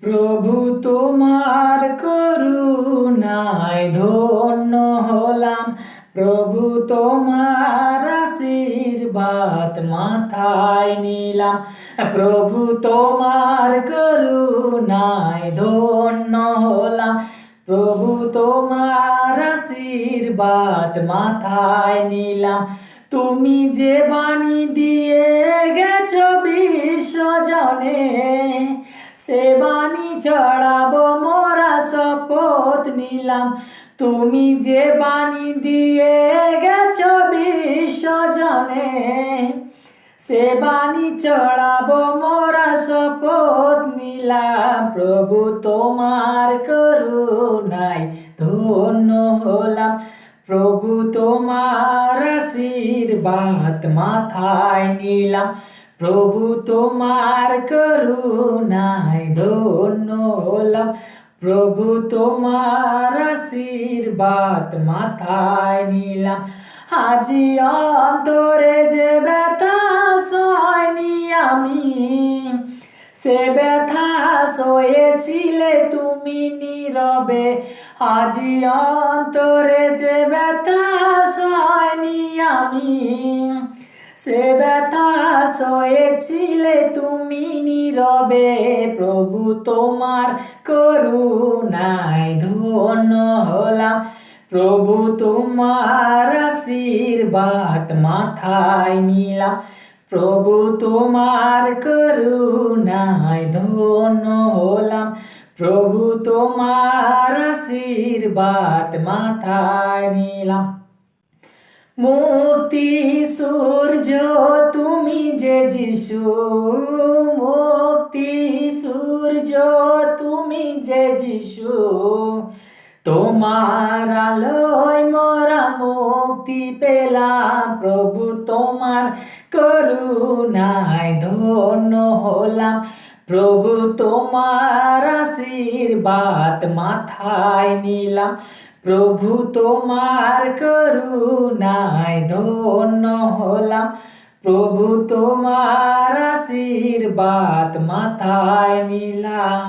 প্রভু তোমার করুণায় ধন্য হলাম, প্রভু তোমার আশীর্বাদ মাথায় নিলাম। প্রভু তোমার করুণায় ধন্য হলাম, প্রভু তোমার আশীর্বাদ মাথায় নিলাম। তুমি যে বাণী দিয়ে গেছো বিশ্বজনে, সে বাণী ছড়াবো মোরা শপথ নিলাম। তুমি যে বাণী দিয়ে গেছো বিশ্বজনে, সে বাণী ছড়াবো মোরা শপথ নিলাম। প্রভু তোমার করুণায় ধন্য হলাম, প্রভু তোমার আশীর্বাদ মাথায় নিলাম। প্রভু তোমার করুণায় ধন্য হলাম, প্রভু তোমার আশীর্বাদ মাথায় নিলাম। আজি অন্তরে যে ব্যথা সয়নি আমি, সে ব্যথা সয়েছিলে তুমি নীরবে। আজি অন্তরে যে ব্যথা সয়নি আমি, সে ব্যথা সয়েছিলে তুমি নীরবে। প্রভু তোমার করুণায় ধন্য হলাম, প্রভু তোমার আশীর্বাদ মাথায় নিলাম। প্রভু তোমার করুণায় ধন্য হলাম, প্রভু তোমার আশীর্বাদ মাথায় নিলাম। মুক্তি সূর্য তুমি যে যিশু, মুক্তি সূর্য তুমি যে যিশু। তোমার আলোয় মোরা মুক্তি পেলাম, প্রভু তোমার করুণায় ধন্য হলাম। প্রভু তোমার আশীর্বাদ মাথায় নিলাম, প্রভু তোমার করুণায় ধন্য হলাম। প্রভু তোমার আশীর্বাদ মাথায় নিলাম।